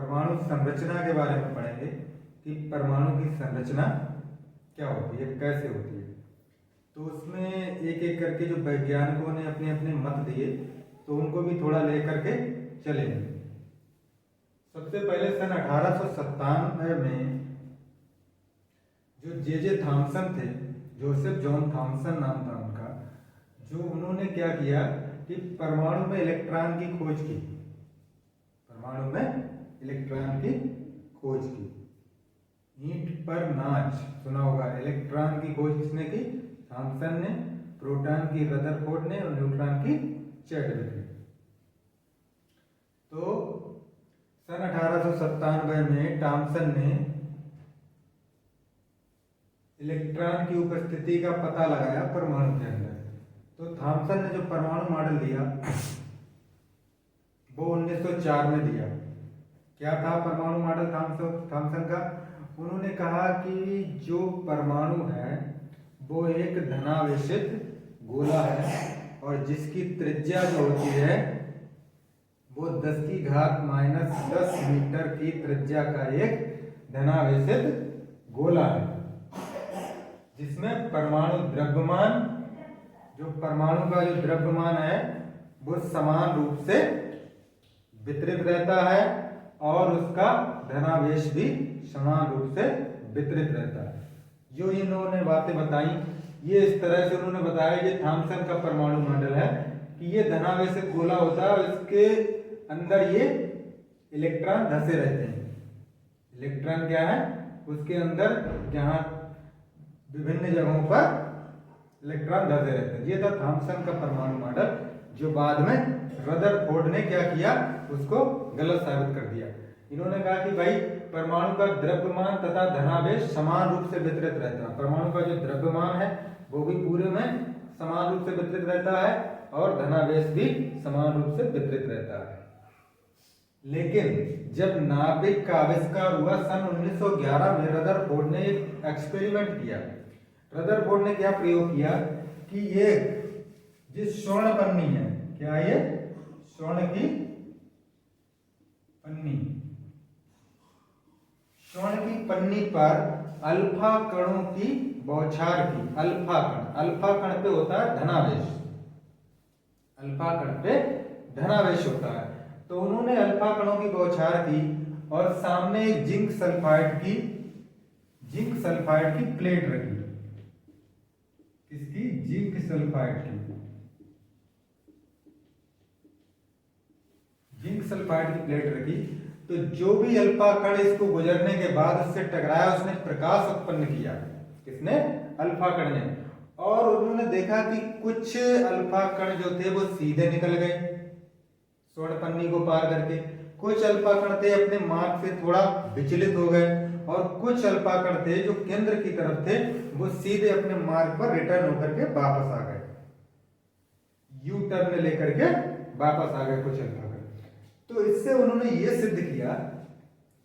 परमाणु संरचना के बारे में पढ़ेंगे कि परमाणु की संरचना क्या होती है, कैसे होती है। तो उसमें एक एक करके जो वैज्ञानिकों ने अपने अपने मत दिए तो उनको भी थोड़ा लेकर के चलेंगे। सबसे पहले सन 1897 में जो जे थॉमसन थे, जोसेफ जॉन थॉमसन नाम था उनका, जो उन्होंने क्या किया कि परमाणु में इलेक्ट्रॉन की खोज की। परमाणु में इलेक्ट्रॉन की खोज की। ईंट पर नाच सुना होगा। इलेक्ट्रॉन की खोज किसने की? थॉमसन ने। प्रोटॉन की रदरफोर्ड ने और न्यूट्रॉन की चैडविक ने। तो सन 1897 में थॉमसन ने इलेक्ट्रॉन की उपस्थिति का पता लगाया परमाणु के अंदर। तो थॉमसन ने जो परमाणु मॉडल दिया वो 1904 में दिया। क्या था परमाणु मॉडल थॉमसन का? उन्होंने कहा कि जो परमाणु है वो एक धनावेशित गोला है और जिसकी त्रिज्या जो होती है वो 10⁻⁻10 मीटर की त्रिज्या का एक धनावेशित गोला है, जिसमें परमाणु द्रव्यमान, जो परमाणु का जो द्रव्यमान है वो समान रूप से वितरित रहता है और उसका धनावेश भी समान रूप से वितरित रहता है। जो इन्होंने बातें बताई ये इस तरह से उन्होंने बताया, ये थॉमसन का परमाणु मॉडल है कि ये धनावेशित गोला होता है और इसके अंदर ये इलेक्ट्रॉन धसे रहते हैं। इलेक्ट्रॉन क्या है? उसके अंदर जहां विभिन्न जगहों पर इलेक्ट्रॉन धसे रहते हैं। ये था थॉमसन का परमाणु मॉडल, जो बाद में रदरफोर्ड ने क्या किया, उसको गलत साबित कर दिया। इन्होंने कहा कि भाई परमाणु का द्रव्यमान तथा धनावेश समान रूप से वितरित रहता है। परमाणु का जो द्रव्यमान है वो भी पूरे में समान रूप से वितरित रहता है और धनावेश भी समान रूप से वितरित रहता है। लेकिन जब नाभिक का आविष्कार हुआ सन 1911 में, रदरफोर्ड ने एक एक्सपेरिमेंट किया। रदरफोर्ड ने क्या प्रयोग किया कि ये जिस स्वर्ण पन्नी है, क्या ये स्वर्ण की पन्नी, स्वर्ण की पन्नी पर अल्फा कणों की बौछार की। अल्फा कण पे होता है धनावेश, अल्फा कण पे धनावेश होता है। तो उन्होंने अल्फा कणों की बौछार की और सामने एक जिंक सल्फाइड की प्लेट रखी। किसकी? जिंक सल्फाइड की। जिंक सल्फाइड की प्लेट रखी। तो जो भी अल्फा कण इसको गुजरने के बाद उससे टकराया, उसने प्रकाश उत्पन्न किया। किसने? अल्फा कण ने। और उन्होंने देखा कि कुछ अल्फा कण जो थे वो सीधे निकल गए स्वर्ण पन्नी को पार करके, कुछ अल्फा कण थे अपने मार्ग से थोड़ा विचलित हो गए और कुछ अल्फा कण थे जो केंद्र की तरफ थे वो सीधे अपने मार्ग पर रिटर्न होकर के वापस आ गए, यू टर्न लेकर के वापस आ गए कुछ अल्फा कण। तो इससे उन्होंने ये सिद्ध किया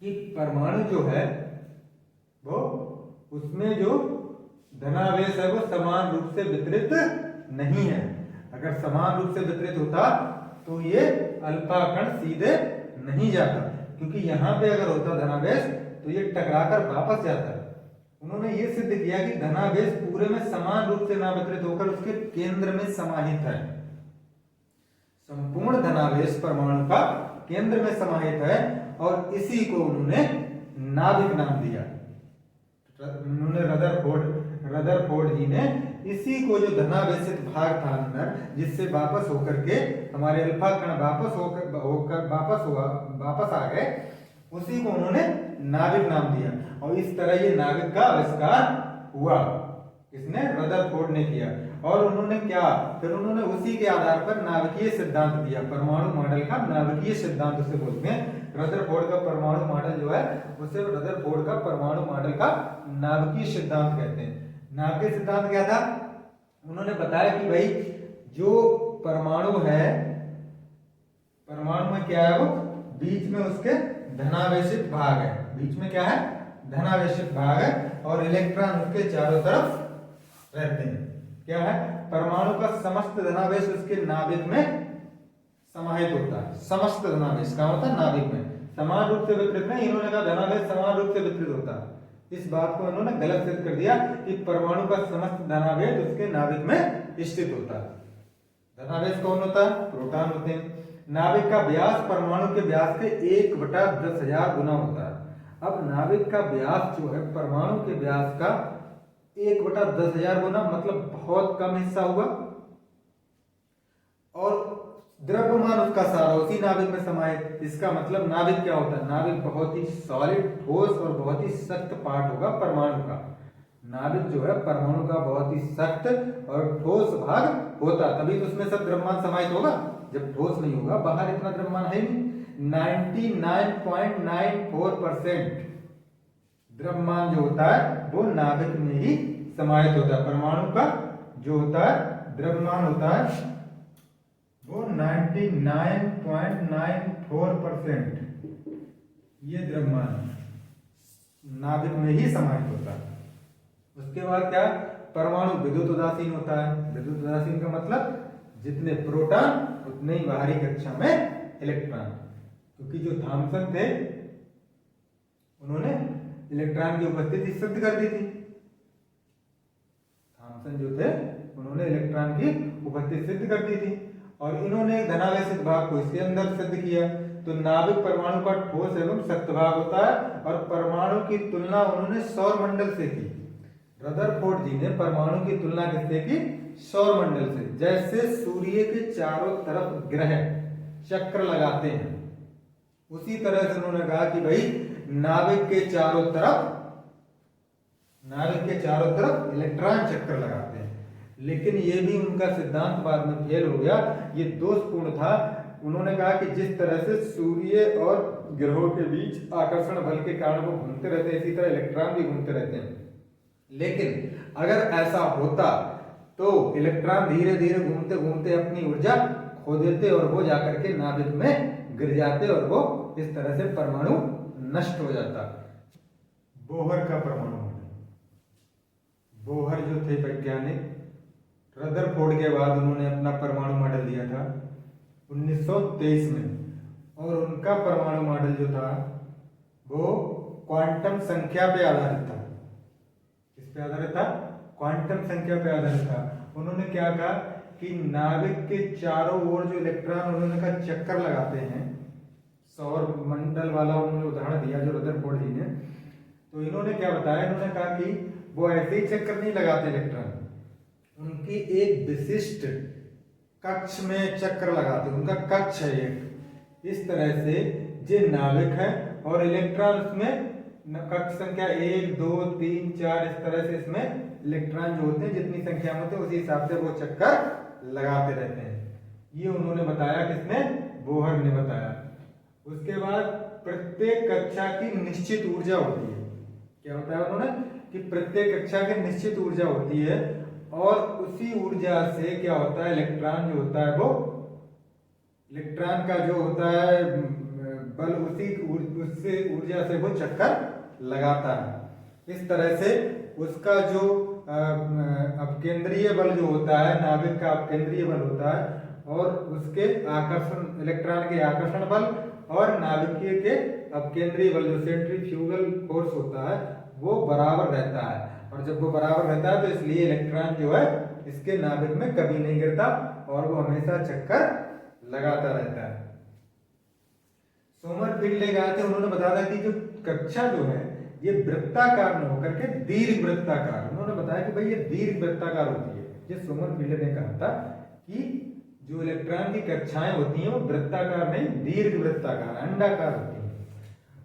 कि परमाणु जो है वो उसमें जो धनावेश है वो समान रूप से वितरित नहीं है। अगर समान रूप से वितरित होता तो ये अल्फा कण सीधे नहीं जाता, क्योंकि यहां पे अगर होता धनावेश तो ये टकराकर वापस जाता। उन्होंने ये सिद्ध किया कि धनावेश पूरे में समान रूप से ना वितरित होकर उसके केंद्र में समाहित है। संपूर्ण धनावेश परमाणु का केंद्र में समाहित है और इसी को उन्होंने नाभिक नाम दिया। उन्होंने रदरफोर्ड जी ने इसी को, जो धनावेशित भाग था अंदर जिससे वापस होकर के हमारे अल्फा कण वापस आ गए, उसी को उन्होंने नाभिक नाम दिया। और इस तरह ये नाभिक का आविष्कार हुआ। इसने रदरफोर्ड ने किया। और उन्होंने क्या, फिर उन्होंने उसी के आधार पर नाभिकीय सिद्धांत दिया। परमाणु मॉडल का नाभिकीय सिद्धांत उसे बोलते हैं। रदरफोर्ड का परमाणु मॉडल जो है उसे रदरफोर्ड का परमाणु मॉडल का नाभिकीय सिद्धांत कहते हैं। नाभिकीय सिद्धांत क्या था? उन्होंने बताया कि भाई जो परमाणु है, परमाणु में क्या है, वो बीच में उसके धनावेशित भाग है। बीच में क्या है? धनावेशित भाग है और इलेक्ट्रॉन उसके चारों तरफ रहते हैं। क्या है? परमाणु का समस्त धनावेश उसके नाभिक में समाहित होता है। समस्त धनावेश का होता है नाभिक में समान रूप से वितरित नहीं, इन्होंने कहा धनावेश समान रूप से वितरित होता है। इस बात को इन्होंने गलत सिद्ध कर दिया कि परमाणु का समस्त धनावेश उसके नाभिक में स्थित होता है। धनावेश कौन होता है? प्रोटॉन होते हैं। नाभिक का व्यास परमाणु के व्यास के 1/10,000 गुना होता है। अब नाभिक का व्यास जो है परमाणु के व्यास का 1/10,000 गुना, मतलब बहुत कम हिस्सा होगा, और द्रव्यमान उसका सारा उसी नाभिक में समाहित। इसका मतलब नाभिक क्या होता है? नाभिक बहुत ही सॉलिड, ठोस और बहुत ही सख्त पार्ट होगा परमाणु का। नाभिक जो है परमाणु का बहुत ही सख्त और ठोस भाग होता, तभी तो उसमें सब द्रव्यमान समाहित होगा। जब ठोस नहीं होगा, बाहर इतना द्रव्यमान है नहीं। 99.94% द्रव्यमान जो होता है वो नाभिक में ही समाहित होता है। परमाणु का जो होता है द्रव्यमान होता है वो 99.94% ये द्रव्यमान नाभिक में ही समाहित होता है। उसके बाद क्या? परमाणु विद्युत उदासीन होता है। विद्युत उदासीन का मतलब जितने प्रोटॉन उतने ही बाहरी कक्षा में इलेक्ट्रॉन, क्योंकि जो थॉमसन थे उन्होंने इलेक्ट्रॉन की उपस्थिति सिद्ध कर दी थी। थॉमसन जो थे उन्होंने इलेक्ट्रॉन की उपस्थिति सिद्ध कर दी थी, और इन्होंने धनावेशित भाग को इसके अंदर सिद्ध किया। तो नाभिक परमाणु का ठोस एवं सख्त भाग होता है, और परमाणु की तुलना उन्होंने सौर मंडल से की। रदरफोर्ड जी ने परमाणु की तुलना किससे की? सौर मंडल से। जैसे सूर्य के चारों तरफ ग्रह चक्र लगाते हैं, उसी तरह से उन्होंने कहा कि भाई नाभिक के चारों तरफ इलेक्ट्रॉन चक्र लगाते हैं। लेकिन ये भी उनका सिद्धांत बाद में फेल हो गया, ये दोषपूर्ण था। उन्होंने कहा कि जिस तरह से सूर्य और ग्रहों के बीच आकर्षण बल के कारण वो घूमते रहते हैं, इसी तरह इलेक्ट्रॉन भी घूमते रहते हैं। लेकिन अगर ऐसा होता तो इलेक्ट्रॉन धीरे धीरे घूमते घूमते अपनी ऊर्जा खो देते और वो जाकर के नाभिक में गिर जाते, और वो इस तरह से परमाणु नष्ट हो जाता। बोहर का परमाणु मॉडल। बोहर जो थे वैज्ञानिक, रदरफोर्ड के बाद उन्होंने अपना परमाणु मॉडल दिया था 1923 में, और उनका परमाणु मॉडल जो था वो क्वांटम संख्या पे आधारित था। किस पे आधारित था? क्वांटम संख्या पे आधारित था। उन्होंने क्या कहा कि नाभिक के चारों ओर जो इलेक्ट्रॉन उन्होंने कहा चक्कर लगाते हैं, सौर मंडल वाला उन्होंने उदाहरण दिया जो रदरफोर्ड जी ने। तो इन्होंने क्या बताया? इन्होंने कहा कि वो ऐसे ही चक्कर नहीं लगाते इलेक्ट्रॉन, उनकी एक विशिष्ट कक्ष में चक्र लगाते, उनका कक्ष है एक। इस तरह से जो नाभिक है और इलेक्ट्रॉन उसमें कक्ष संख्या 1 2 3 4 इस तरह से इसमें इलेक्ट्रॉन जो होते हैं जितनी संख्या में होते हैं उसी हिसाब से वो चक्कर लगाते रहते हैं। ये उन्होंने बताया, किसने? बोहर ने बताया। उसके बाद प्रत्येक कक्षा की निश्चित ऊर्जा होती है। क्या बताया उन्होंने? कि प्रत्येक कक्षा की निश्चित ऊर्जा होती है, और उसी ऊर्जा से क्या होता है? इलेक्ट्रॉन जो होता है वो इलेक्ट्रॉन का जो होता है बल, उससे ऊर्जा से वो चक्कर लगाता है। इस तरह से उसका जो अपकेंद्रीय बल जो होता है, नाभिक का अपकेंद्रीय बल होता है, और उसके आकर्षण इलेक्ट्रॉन के आकर्षण बल और नाभिकीय के अपकेंद्रीय बल जो सेंट्रीफ्यूगल फोर्स होता है वो बराबर रहता है। और जब वो बराबर रहता है तो इसलिए इलेक्ट्रॉन जो है इसके नाभिक में कभी नहीं गिरता और वो हमेशा चक्कर लगाता रहता है। सोमरफील्ड एक आए थे, उन्होंने बताया था कि जो कक्षा जो है ये वृत्ताकार न होकर के दीर्घ वृत्ताकार, उन्होंने बताया कि भाई ये दीर्घ वृत्ताकार होती है। ये सोमरफील्ड ने कहा था कि जो इलेक्ट्रॉन की कक्षाएं होती हैं वो वृत्ताकार नहीं, दीर्घ वृत्ताकार, अंडाकार होती हैं।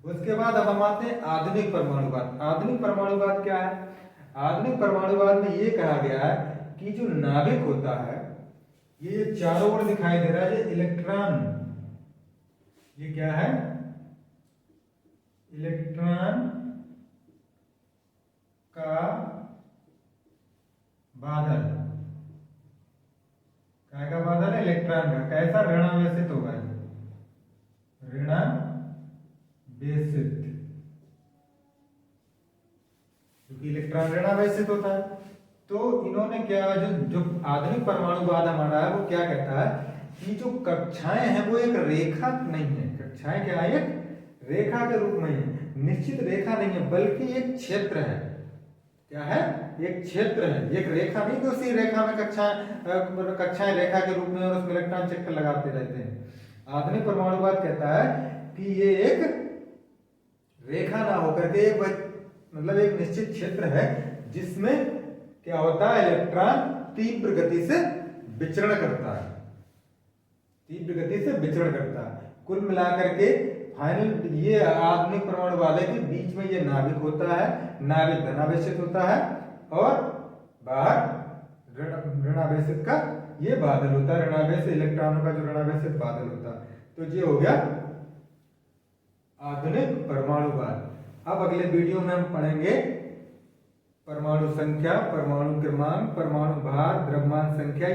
उसके बाद अब हम आते हैं आधुनिक परमाणुवाद। आधुनिक परमाणुवाद क्या है? आधुनिक परमाणुवाद में ये कहा गया है कि जो नाभिक होता है, ये चारों ओर दिखाई दे रहा है, ये इलेक्ट्रॉन, ये क्या है? इलेक्ट्रॉन का बादल। क्या का बादल है? इलेक्ट्रॉन का। कैसा? ऋणावेशित होगा, ऋणावेशित, क्योंकि इलेक्ट्रॉन ऋणावेशित होता है। तो इन्होंने क्या, जो आधुनिक परमाणुवाद हमारा है वो क्या कहता है कि जो कक्षाएं हैं वो एक रेखा नहीं है। कक्षाएं क्या है? एक रेखा के रूप में है, निश्चित रेखा नहीं है, बल्कि एक क्षेत्र है। क्या है? एक क्षेत्र है, एक रेखा नहीं कि उसी रेखा में कक्षाएं रेखा के रूप में और उसमें इलेक्ट्रॉन चक्कर लगाते रहते हैं। आधुनिक परमाणुवाद कहता है कि ये एक रेखा ना होकर के मतलब एक निश्चित क्षेत्र है जिसमें क्या होता है, इलेक्ट्रॉन तीव्र गति से विचरण करता है, तीव्र गति से विचरण करता है। कुल मिलाकर के फाइनल ये आधुनिक परमाणुवाद है कि बीच में ये नाभिक होता है, नाभिक धनावेशित होता है और बाहर ऋणावेशित का ये बादल होता है, ऋणावेशित इलेक्ट्रॉनों का जो ऋणावेशित बादल होता है। तो ये हो गया आधुनिक परमाणुवाद। अब अगले वीडियो में हम पढ़ेंगे परमाणु संख्या, परमाणु क्रमांक, परमाणु भार, द्रव्यमान संख्या।